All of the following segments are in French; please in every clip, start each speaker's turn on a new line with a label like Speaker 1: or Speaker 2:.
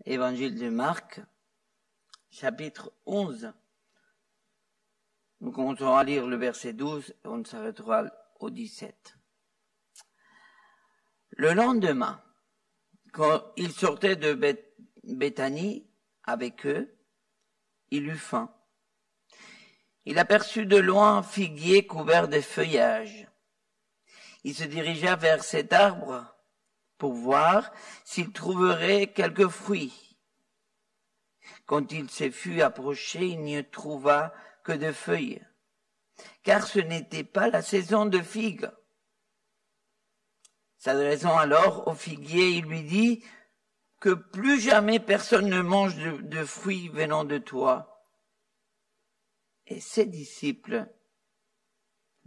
Speaker 1: Évangile de Marc, chapitre 11. Nous commencerons à lire le verset 12 et on s'arrêtera au 17. Le lendemain, quand il sortait de Béthanie avec eux, il eut faim. Il aperçut de loin un figuier couvert de feuillages. Il se dirigea vers cet arbre pour voir s'il trouverait quelques fruits. Quand il se fut approché, il n'y trouva que de feuilles, car ce n'était pas la saison de figues. S'adressant alors au figuier, il lui dit que plus jamais personne ne mange de fruits venant de toi. Et ses disciples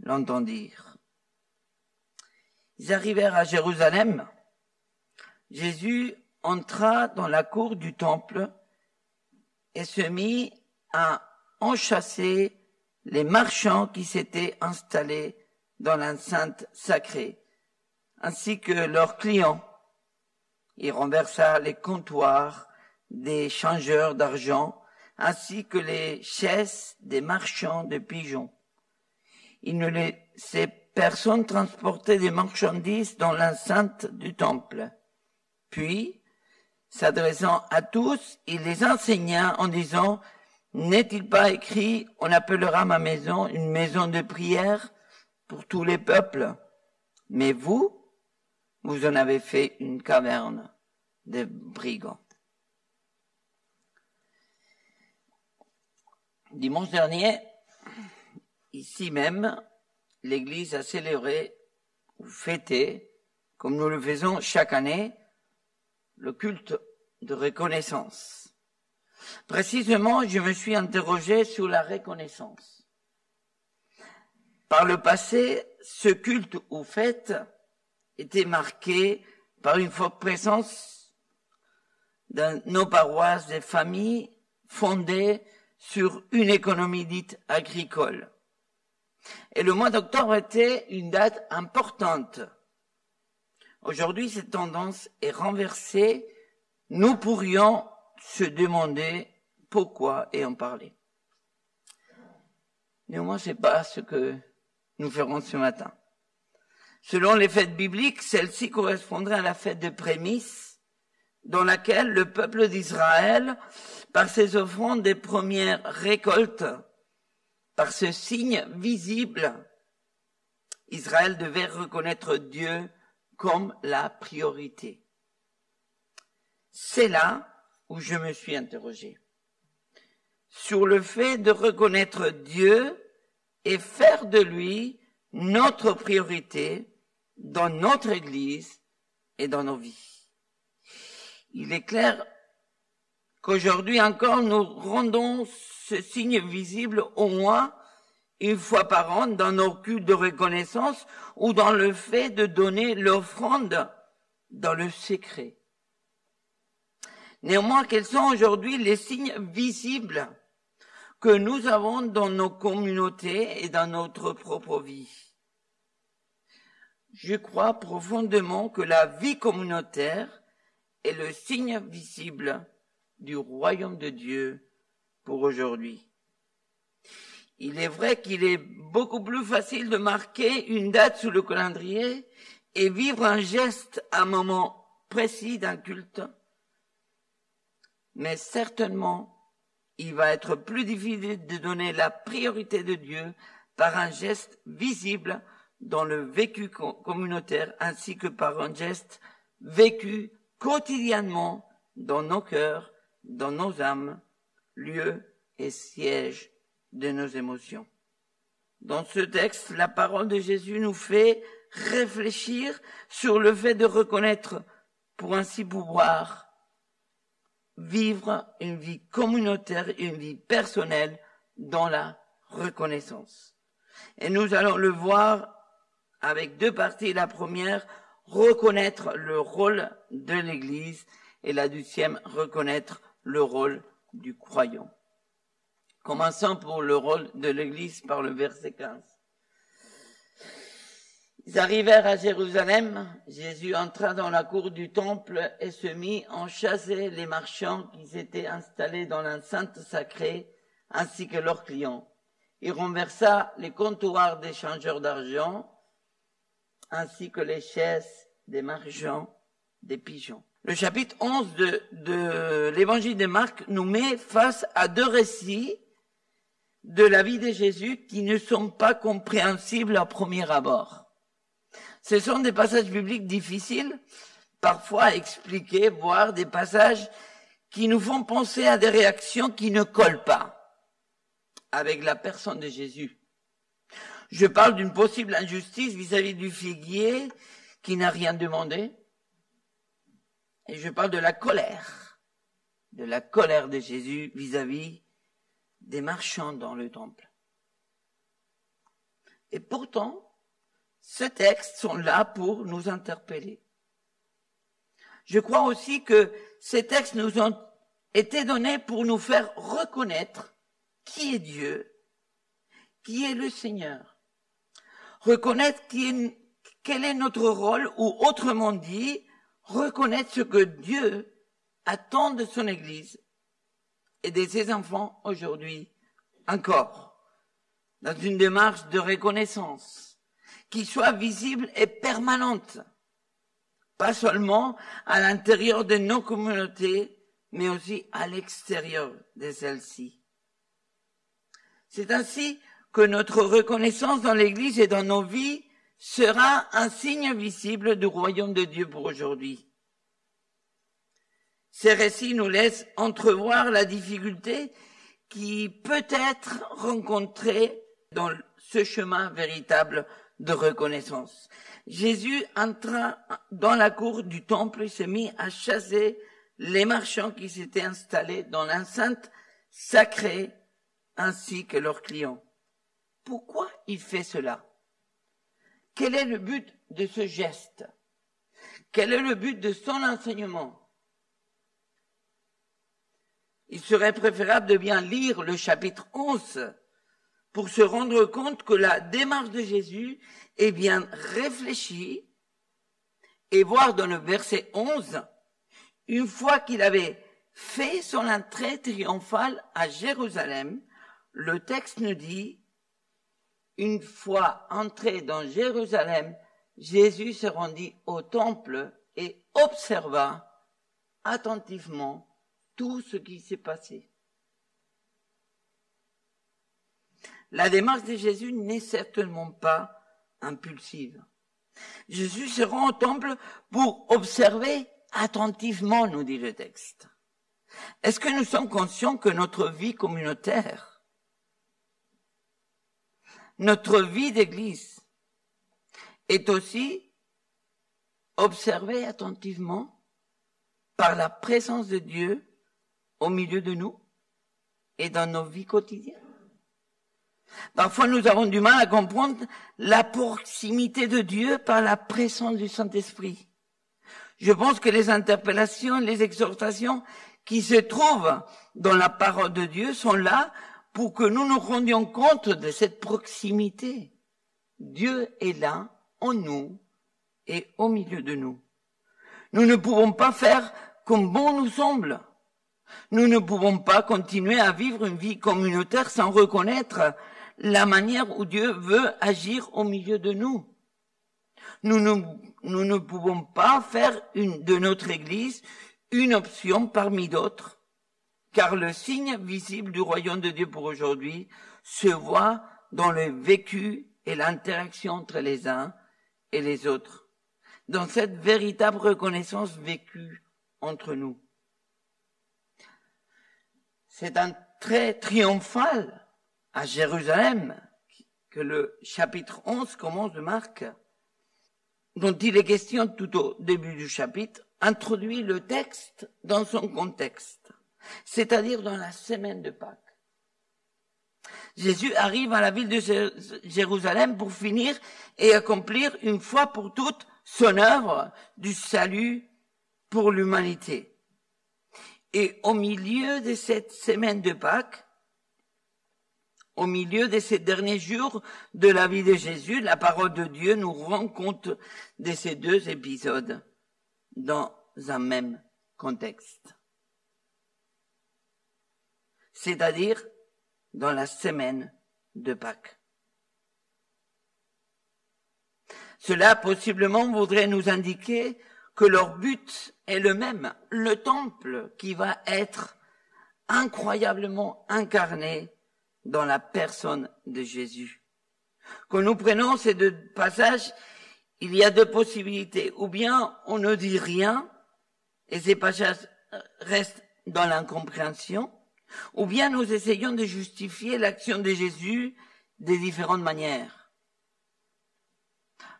Speaker 1: l'entendirent. Ils arrivèrent à Jérusalem. Jésus entra dans la cour du temple et se mit à enchasser les marchands qui s'étaient installés dans l'enceinte sacrée, ainsi que leurs clients. Il renversa les comptoirs des changeurs d'argent, ainsi que les chaises des marchands de pigeons. Il ne laissait personne transporter des marchandises dans l'enceinte du temple. Puis, s'adressant à tous, il les enseigna en disant, « N'est-il pas écrit, on appellera ma maison une maison de prière pour tous les peuples? Mais vous en avez fait une caverne de brigands. » Dimanche dernier, ici même, l'Église a célébré ou fêté, comme nous le faisons chaque année, le culte de reconnaissance. Précisément, je me suis interrogé sur la reconnaissance. Par le passé, ce culte ou fête était marqué par une forte présence dans nos paroisses des familles fondées sur une économie dite agricole. Et le mois d'octobre était une date importante. Aujourd'hui, cette tendance est renversée. Nous pourrions se demander pourquoi et en parler. Néanmoins, c'est pas ce que nous ferons ce matin. Selon les fêtes bibliques, celle-ci correspondrait à la fête de prémices, dans laquelle le peuple d'Israël, par ses offrandes des premières récoltes, par ce signe visible, Israël devait reconnaître Dieu comme la priorité. C'est là où je me suis interrogé sur le fait de reconnaître Dieu et faire de lui notre priorité dans notre Église et dans nos vies. Il est clair qu'aujourd'hui encore, nous rendons ce signe visible au moins une fois par an dans nos cultes de reconnaissance ou dans le fait de donner l'offrande dans le secret. Néanmoins, quels sont aujourd'hui les signes visibles que nous avons dans nos communautés et dans notre propre vie? Je crois profondément que la vie communautaire est le signe visible du royaume de Dieu pour aujourd'hui. Il est vrai qu'il est beaucoup plus facile de marquer une date sous le calendrier et vivre un geste à un moment précis d'un culte. Mais certainement, il va être plus difficile de donner la priorité de Dieu par un geste visible dans le vécu communautaire ainsi que par un geste vécu quotidiennement dans nos cœurs, dans nos âmes, lieu et siège de nos émotions. Dans ce texte, la parole de Jésus nous fait réfléchir sur le fait de reconnaître, pour ainsi pouvoir vivre une vie communautaire, une vie personnelle dans la reconnaissance. Et nous allons le voir avec deux parties. La première, reconnaître le rôle de l'Église, et la deuxième, reconnaître le rôle du croyant. Commençons pour le rôle de l'Église par le verset 15. Ils arrivèrent à Jérusalem. Jésus entra dans la cour du temple et se mit à chasser les marchands qui s'étaient installés dans l'enceinte sacrée, ainsi que leurs clients. Il renversa les comptoirs des changeurs d'argent, ainsi que les chaises des marchands des pigeons. Le chapitre 11 de l'évangile de Marc nous met face à deux récits de la vie de Jésus qui ne sont pas compréhensibles à premier abord. Ce sont des passages bibliques difficiles, parfois à expliquer, voire des passages qui nous font penser à des réactions qui ne collent pas avec la personne de Jésus. Je parle d'une possible injustice vis-à-vis du figuier qui n'a rien demandé. Et je parle de la colère de Jésus vis-à-vis des marchands dans le temple. Et pourtant, ces textes sont là pour nous interpeller. Je crois aussi que ces textes nous ont été donnés pour nous faire reconnaître qui est Dieu, qui est le Seigneur. Reconnaître quel est notre rôle, ou autrement dit, reconnaître ce que Dieu attend de son Église et de ses enfants aujourd'hui encore, dans une démarche de reconnaissance qui soit visible et permanente, pas seulement à l'intérieur de nos communautés, mais aussi à l'extérieur de celles-ci. C'est ainsi que notre reconnaissance dans l'Église et dans nos vies sera un signe visible du royaume de Dieu pour aujourd'hui. Ces récits nous laissent entrevoir la difficulté qui peut être rencontrée dans ce chemin véritable de reconnaissance. Jésus entra dans la cour du temple et se mit à chasser les marchands qui s'étaient installés dans l'enceinte sacrée ainsi que leurs clients. Pourquoi il fait cela? Quel est le but de ce geste? Quel est le but de son enseignement? Il serait préférable de bien lire le chapitre 11 pour se rendre compte que la démarche de Jésus est bien réfléchie et voir dans le verset 11, une fois qu'il avait fait son entrée triomphale à Jérusalem, le texte nous dit, une fois entré dans Jérusalem, Jésus se rendit au temple et observa attentivement tout ce qui s'est passé. La démarche de Jésus n'est certainement pas impulsive. Jésus se rend au temple pour observer attentivement, nous dit le texte. Est-ce que nous sommes conscients que notre vie communautaire, notre vie d'église, est aussi observée attentivement par la présence de Dieu au milieu de nous et dans nos vies quotidiennes? Parfois, nous avons du mal à comprendre la proximité de Dieu par la présence du Saint-Esprit. Je pense que les interpellations, les exhortations qui se trouvent dans la parole de Dieu sont là pour que nous nous rendions compte de cette proximité. Dieu est là, en nous et au milieu de nous. Nous ne pouvons pas faire comme bon nous semble. Nous ne pouvons pas continuer à vivre une vie communautaire sans reconnaître la manière où Dieu veut agir au milieu de nous. Nous ne pouvons pas faire de notre Église une option parmi d'autres, car le signe visible du royaume de Dieu pour aujourd'hui se voit dans le vécu et l'interaction entre les uns et les autres, dans cette véritable reconnaissance vécue entre nous. C'est un trait triomphal à Jérusalem que le chapitre 11 commence de Marc, dont il est question tout au début du chapitre, introduit le texte dans son contexte, c'est-à-dire dans la semaine de Pâques. Jésus arrive à la ville de Jérusalem pour finir et accomplir une fois pour toutes son œuvre du salut pour l'humanité. Et au milieu de cette semaine de Pâques, au milieu de ces derniers jours de la vie de Jésus, la parole de Dieu nous rend compte de ces deux épisodes dans un même contexte. C'est-à-dire dans la semaine de Pâques. Cela possiblement voudrait nous indiquer que leur but est le même, le temple qui va être incroyablement incarné dans la personne de Jésus. Quand nous prenons ces deux passages, il y a deux possibilités. Ou bien on ne dit rien et ces passages restent dans l'incompréhension, ou bien nous essayons de justifier l'action de Jésus de différentes manières.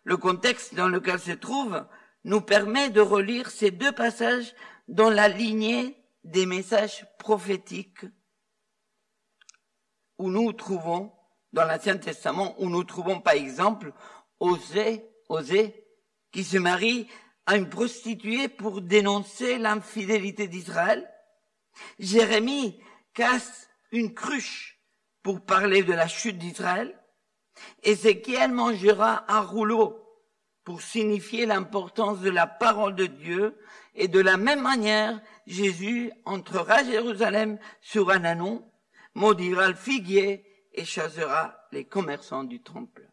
Speaker 1: Le contexte dans lequel se trouve nous permet de relire ces deux passages dans la lignée des messages prophétiques où nous trouvons, dans l'Ancien Testament, où nous trouvons par exemple Osée qui se marie à une prostituée pour dénoncer l'infidélité d'Israël. Jérémie casse une cruche pour parler de la chute d'Israël. Ézéchiel mangera un rouleau pour signifier l'importance de la parole de Dieu, et de la même manière, Jésus entrera à Jérusalem sur un ânon, maudira le figuier et chassera les commerçants du temple,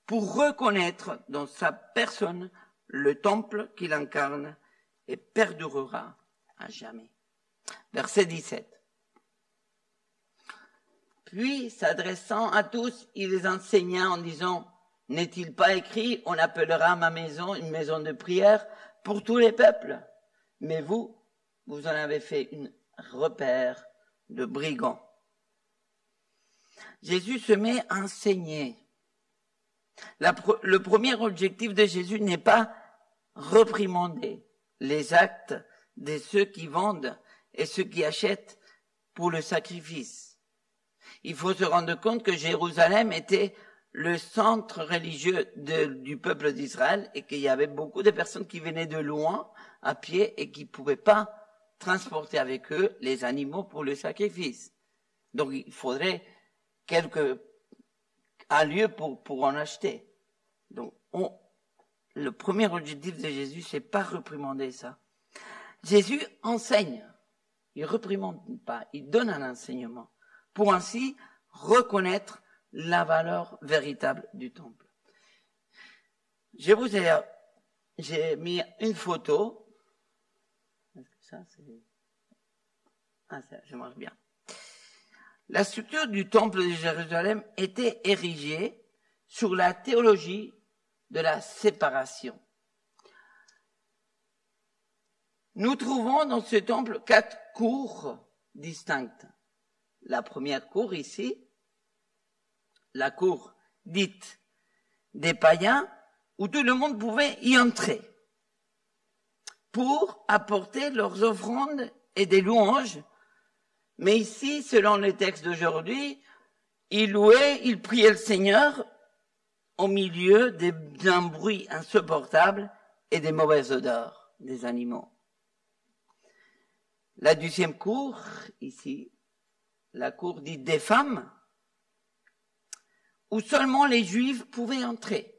Speaker 1: pour reconnaître dans sa personne le temple qu'il incarne et perdurera à jamais. Verset 17. Puis, s'adressant à tous, il les enseigna en disant, « N'est-il pas écrit, on appellera ma maison une maison de prière pour tous les peuples? Mais vous en avez fait une repère de brigands. » Jésus se met à enseigner. Le premier objectif de Jésus n'est pas réprimander les actes de ceux qui vendent et ceux qui achètent pour le sacrifice. Il faut se rendre compte que Jérusalem était le centre religieux du peuple d'Israël et qu'il y avait beaucoup de personnes qui venaient de loin à pied et qui ne pouvaient pas transporter avec eux les animaux pour le sacrifice. Donc il faudrait un lieu pour en acheter. Donc le premier objectif de Jésus, c'est pas réprimander ça. Jésus enseigne, il réprimande pas, il donne un enseignement pour ainsi reconnaître la valeur véritable du temple. J'ai mis une photo. Est-ce que ça marche bien. La structure du temple de Jérusalem était érigée sur la théologie de la séparation. Nous trouvons dans ce temple 4 cours distinctes. La première cour ici, la cour dite des païens, où tout le monde pouvait y entrer pour apporter leurs offrandes et des louanges. Mais ici, selon le texte d'aujourd'hui, ils louaient, ils priaient le Seigneur au milieu d'un bruit insupportable et des mauvaises odeurs des animaux. La deuxième cour, ici, la cour dite des femmes, où seulement les Juifs pouvaient entrer.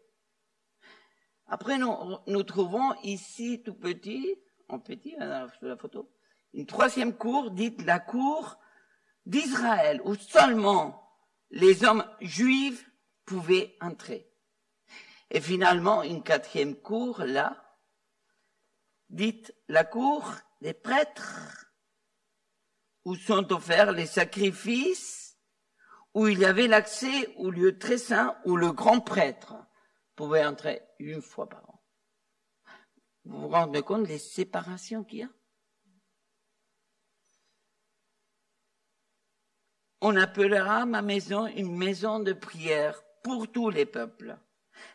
Speaker 1: Après, nous trouvons ici, tout petit, sur la photo, une troisième cour dite la cour d'Israël, où seulement les hommes juifs pouvaient entrer. Et finalement, une quatrième cour, là, dite la cour des prêtres, où sont offerts les sacrifices, où il y avait l'accès au lieu très saint, où le grand prêtre pouvait entrer une fois par an. Vous vous rendez compte des séparations qu'il y a? On appellera ma maison une maison de prière pour tous les peuples.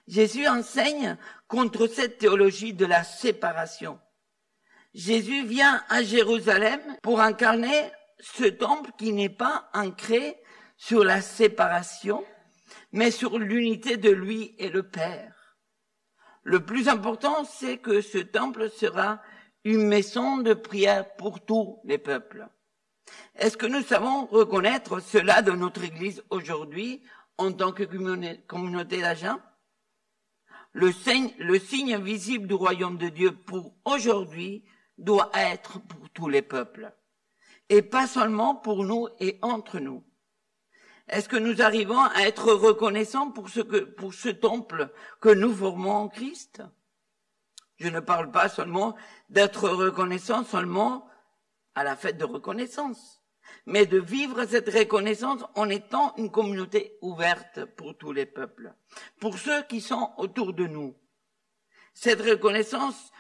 Speaker 1: Jésus enseigne contre cette théologie de la séparation. Jésus vient à Jérusalem pour incarner ce temple qui n'est pas ancré sur la séparation, mais sur l'unité de lui et le Père. Le plus important, c'est que ce temple sera une maison de prière pour tous les peuples. Est-ce que nous savons reconnaître cela dans notre Église aujourd'hui en tant que communauté d'agents? Le signe visible du royaume de Dieu pour aujourd'hui doit être pour tous les peuples, et pas seulement pour nous et entre nous. Est-ce que nous arrivons à être reconnaissants pour ce temple que nous formons en Christ? Je ne parle pas seulement d'être reconnaissant seulement à la fête de reconnaissance, mais de vivre cette reconnaissance en étant une communauté ouverte pour tous les peuples, pour ceux qui sont autour de nous. Cette reconnaissance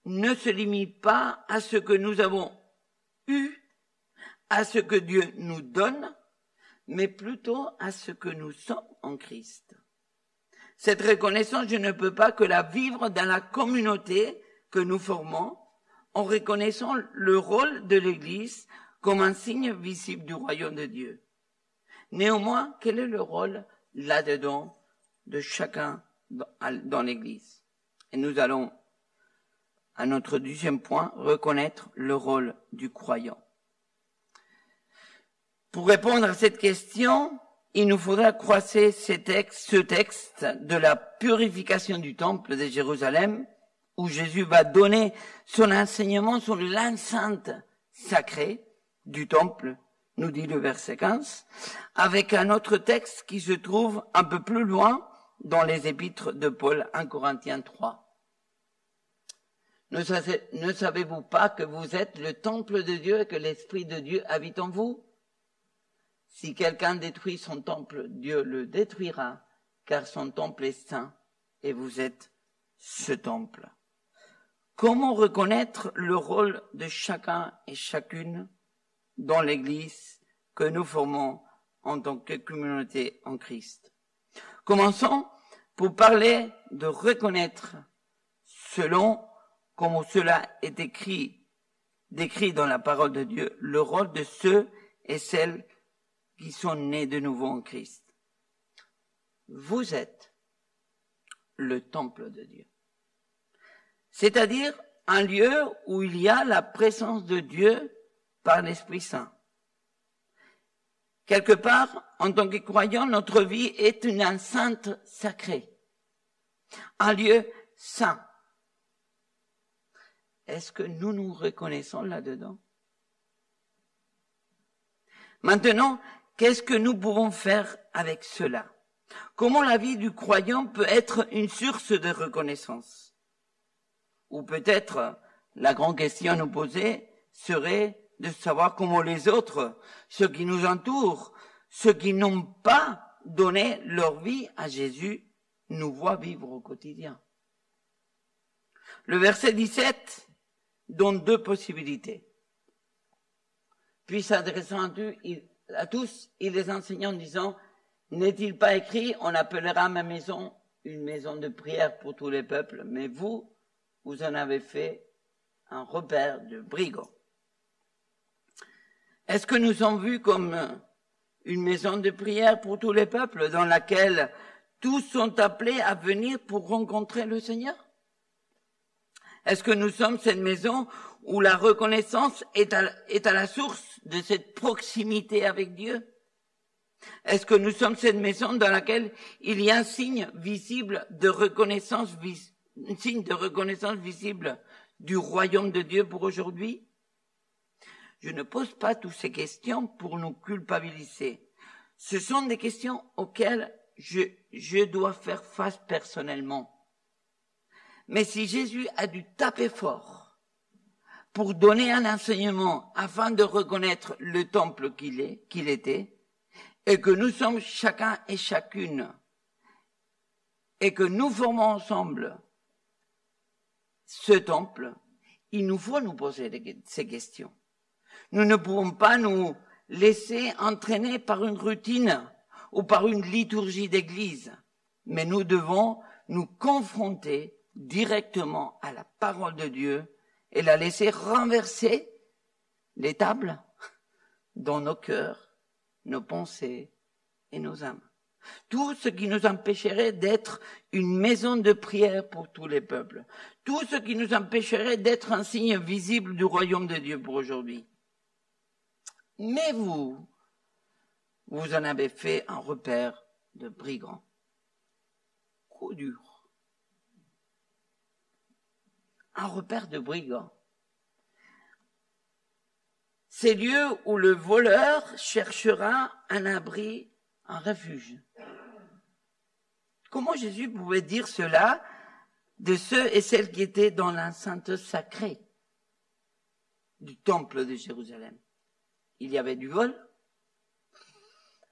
Speaker 1: ne se limite pas à ce que nous avons eu, à ce que Dieu nous donne, mais plutôt à ce que nous sommes en Christ. Cette reconnaissance, je ne peux pas que la vivre dans la communauté que nous formons, en reconnaissant le rôle de l'Église comme un signe visible du royaume de Dieu. Néanmoins, quel est le rôle là-dedans de chacun dans l'Église? Et nous allons, à notre deuxième point, reconnaître le rôle du croyant. Pour répondre à cette question, il nous faudra croiser ce texte de la purification du temple de Jérusalem, où Jésus va donner son enseignement sur l'enceinte sacrée du temple, nous dit le verset 15, avec un autre texte qui se trouve un peu plus loin dans les épîtres de Paul, 1 Corinthiens 3. Ne savez-vous pas que vous êtes le temple de Dieu et que l'Esprit de Dieu habite en vous? Si quelqu'un détruit son temple, Dieu le détruira, car son temple est saint et vous êtes ce temple. Comment reconnaître le rôle de chacun et chacune dans l'Église que nous formons en tant que communauté en Christ? Commençons pour parler de reconnaître selon comme cela est décrit dans la parole de Dieu, le rôle de ceux et celles qui sont nés de nouveau en Christ. Vous êtes le temple de Dieu. C'est-à-dire un lieu où il y a la présence de Dieu par l'Esprit Saint. Quelque part, en tant que croyants, notre vie est une enceinte sacrée, un lieu saint. Est-ce que nous nous reconnaissons là-dedans? Maintenant, qu'est-ce que nous pouvons faire avec cela? Comment la vie du croyant peut être une source de reconnaissance? Ou peut-être, la grande question à nous poser serait de savoir comment les autres, ceux qui nous entourent, ceux qui n'ont pas donné leur vie à Jésus, nous voient vivre au quotidien. Le verset 17 donne deux possibilités. Puis s'adressant à tous, il les enseignait en disant, n'est-il pas écrit, on appellera ma maison une maison de prière pour tous les peuples, mais vous en avez fait un repère de brigands. Est-ce que nous sommes vus comme une maison de prière pour tous les peuples dans laquelle tous sont appelés à venir pour rencontrer le Seigneur? Est-ce que nous sommes cette maison où la reconnaissance est à la source de cette proximité avec Dieu? Est-ce que nous sommes cette maison dans laquelle il y a un signe visible de reconnaissance, visible du royaume de Dieu pour aujourd'hui? Je ne pose pas toutes ces questions pour nous culpabiliser. Ce sont des questions auxquelles je dois faire face personnellement. Mais si Jésus a dû taper fort pour donner un enseignement afin de reconnaître le temple qu'il était, et que nous sommes chacun et chacune, et que nous formons ensemble ce temple, il nous faut nous poser ces questions. Nous ne pouvons pas nous laisser entraîner par une routine ou par une liturgie d'église, mais nous devons nous confronter directement à la parole de Dieu et la laisser renverser les tables dans nos cœurs, nos pensées et nos âmes. Tout ce qui nous empêcherait d'être une maison de prière pour tous les peuples. Tout ce qui nous empêcherait d'être un signe visible du royaume de Dieu pour aujourd'hui. Mais vous en avez fait un repère de brigands. Coup dur. Un repère de brigands. C'est lieu où le voleur cherchera un abri, un refuge. Comment Jésus pouvait dire cela de ceux et celles qui étaient dans l'enceinte sacrée du temple de Jérusalem? Il y avait du vol,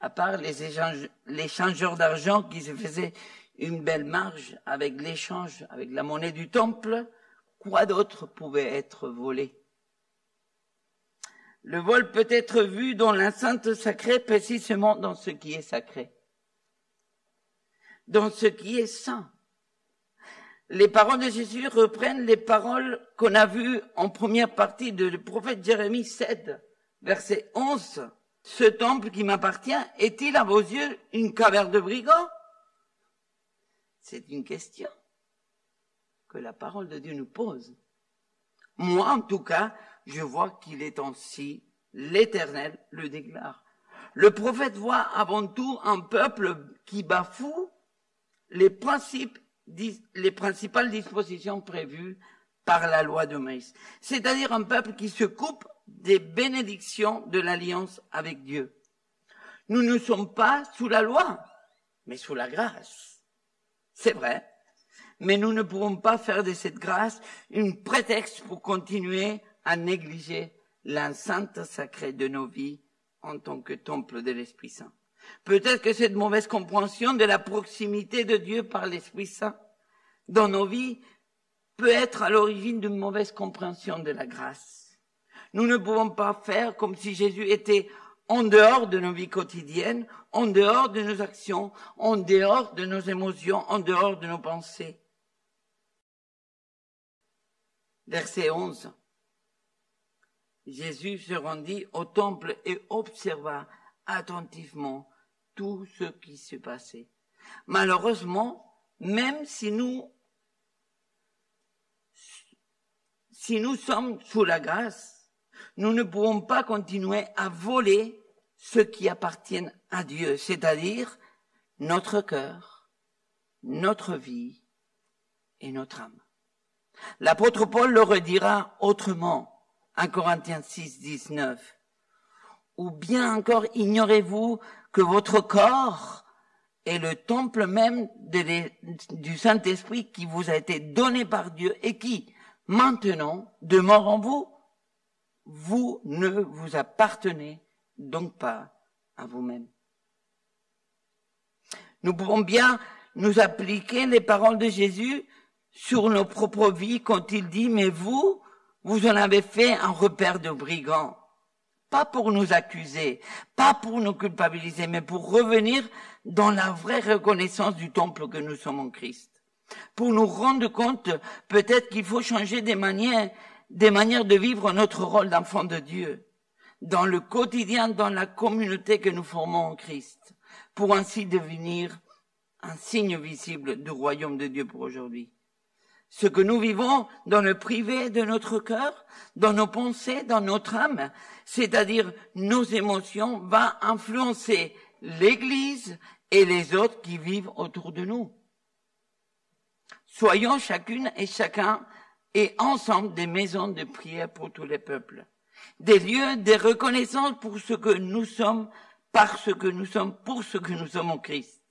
Speaker 1: à part les changeurs d'argent qui se faisaient une belle marge avec l'échange, avec la monnaie du temple. Quoi d'autre pouvait être volé? Le vol peut être vu dans l'enceinte sacrée, précisément dans ce qui est sacré, dans ce qui est saint. Les paroles de Jésus reprennent les paroles qu'on a vues en première partie de le prophète Jérémie 7, verset 11. Ce temple qui m'appartient, est-il à vos yeux une caverne de brigands? C'est une question que la parole de Dieu nous pose. Moi, en tout cas, je vois qu'il est ainsi, l'Éternel le déclare. Le prophète voit avant tout un peuple qui bafoue les principales dispositions prévues par la loi de Moïse. C'est-à-dire un peuple qui se coupe des bénédictions de l'alliance avec Dieu. Nous ne sommes pas sous la loi, mais sous la grâce. C'est vrai. Mais nous ne pourrons pas faire de cette grâce un prétexte pour continuer à négliger l'enceinte sacrée de nos vies en tant que temple de l'Esprit Saint. Peut-être que cette mauvaise compréhension de la proximité de Dieu par l'Esprit Saint dans nos vies peut être à l'origine d'une mauvaise compréhension de la grâce. Nous ne pouvons pas faire comme si Jésus était en dehors de nos vies quotidiennes, en dehors de nos actions, en dehors de nos émotions, en dehors de nos pensées. Verset 11. Jésus se rendit au temple et observa attentivement tout ce qui se passait. Malheureusement, même si nous sommes sous la grâce, nous ne pouvons pas continuer à voler ce qui appartient à Dieu, c'est-à-dire notre cœur, notre vie et notre âme. L'apôtre Paul le redira autrement, 1 Corinthiens 6, 19. Ou bien encore ignorez-vous que votre corps est le temple même du Saint-Esprit qui vous a été donné par Dieu et qui, maintenant, demeure en vous? Vous ne vous appartenez donc pas à vous-même. Nous pouvons bien nous appliquer les paroles de Jésus sur nos propres vies quand il dit « Mais vous en avez fait un repère de brigands ». Pas pour nous accuser, pas pour nous culpabiliser, mais pour revenir dans la vraie reconnaissance du temple que nous sommes en Christ. Pour nous rendre compte, peut-être qu'il faut changer des manières de vivre notre rôle d'enfant de Dieu, dans le quotidien, dans la communauté que nous formons en Christ, pour ainsi devenir un signe visible du royaume de Dieu pour aujourd'hui. Ce que nous vivons dans le privé de notre cœur, dans nos pensées, dans notre âme, c'est-à-dire nos émotions, va influencer l'Église et les autres qui vivent autour de nous. Soyons chacune et chacun et ensemble des maisons de prière pour tous les peuples, des lieux de reconnaissance pour ce que nous sommes, par ce que nous sommes, pour ce que nous sommes en Christ,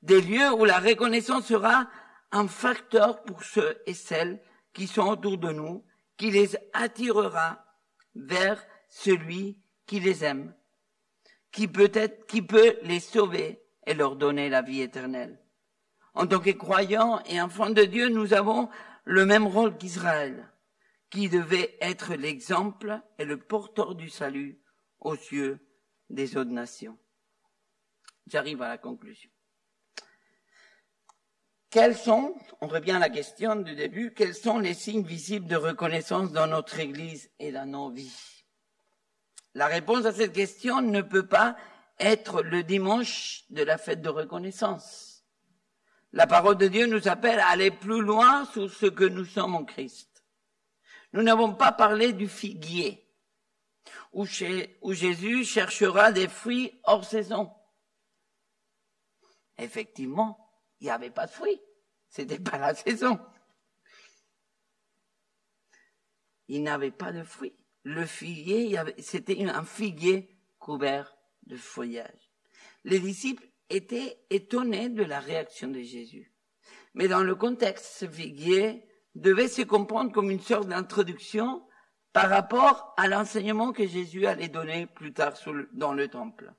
Speaker 1: des lieux où la reconnaissance sera un facteur pour ceux et celles qui sont autour de nous, qui les attirera vers celui qui les aime, qui peut les sauver et leur donner la vie éternelle. En tant que croyants et enfants de Dieu, nous avons le même rôle qu'Israël, qui devait être l'exemple et le porteur du salut aux yeux des autres nations. J'arrive à la conclusion. On revient à la question du début, quels sont les signes visibles de reconnaissance dans notre Église et dans nos vies? La réponse à cette question ne peut pas être le dimanche de la fête de reconnaissance. La parole de Dieu nous appelle à aller plus loin sur ce que nous sommes en Christ. Nous n'avons pas parlé du figuier, où Jésus cherchera des fruits hors saison. Effectivement, il n'y avait pas de fruits. C'était pas la saison. Il n'avait pas de fruits. Le figuier, c'était un figuier couvert de feuillage. Les disciples étaient étonnés de la réaction de Jésus. Mais dans le contexte, ce figuier devait se comprendre comme une sorte d'introduction par rapport à l'enseignement que Jésus allait donner plus tard dans le temple.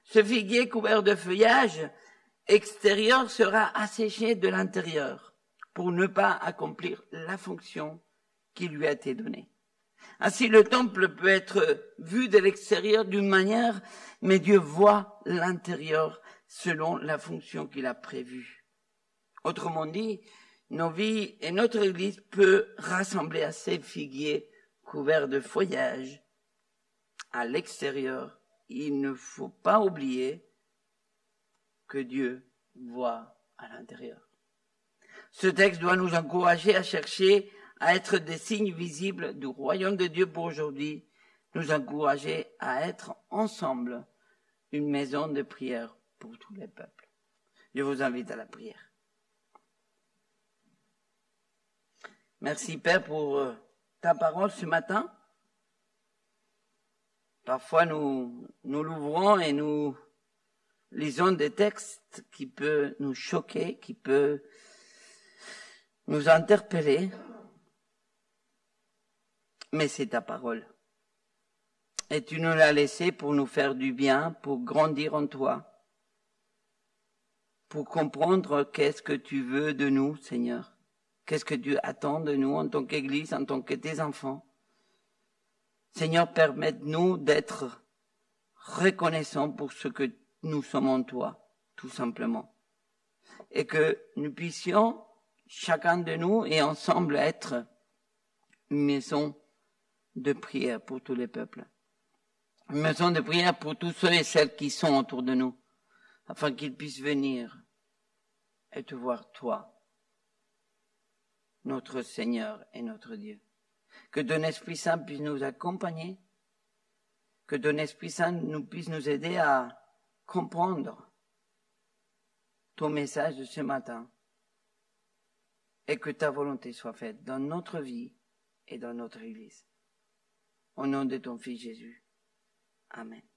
Speaker 1: Ce figuier couvert de feuillage extérieur sera asséché de l'intérieur pour ne pas accomplir la fonction qui lui a été donnée. Ainsi, le temple peut être vu de l'extérieur d'une manière, mais Dieu voit l'intérieur selon la fonction qu'il a prévue. Autrement dit, nos vies et notre Église peut rassembler à ces figuiers couverts de feuillage à l'extérieur. Il ne faut pas oublier que Dieu voit à l'intérieur. Ce texte doit nous encourager à chercher à être des signes visibles du royaume de Dieu pour aujourd'hui, nous encourager à être ensemble une maison de prière pour tous les peuples. Je vous invite à la prière. Merci Père pour ta parole ce matin. Parfois nous l'ouvrons et nous lisons des textes qui peuvent nous choquer, qui peuvent nous interpeller. Mais c'est ta parole. Et tu nous l'as laissée pour nous faire du bien, pour grandir en toi, pour comprendre qu'est-ce que tu veux de nous, Seigneur. Qu'est-ce que tu attends de nous en tant qu'Église, en tant que tes enfants. Seigneur, permette-nous d'être reconnaissants pour ce que nous sommes en toi, tout simplement. Et que nous puissions, chacun de nous et ensemble, être une maison de prière pour tous les peuples. Une maison de prière pour tous ceux et celles qui sont autour de nous, afin qu'ils puissent venir et te voir toi, notre Seigneur et notre Dieu. Que ton Esprit Saint puisse nous accompagner, que ton Esprit Saint puisse nous aider à comprendre ton message de ce matin et que ta volonté soit faite dans notre vie et dans notre Église. Au nom de ton Fils Jésus. Amen.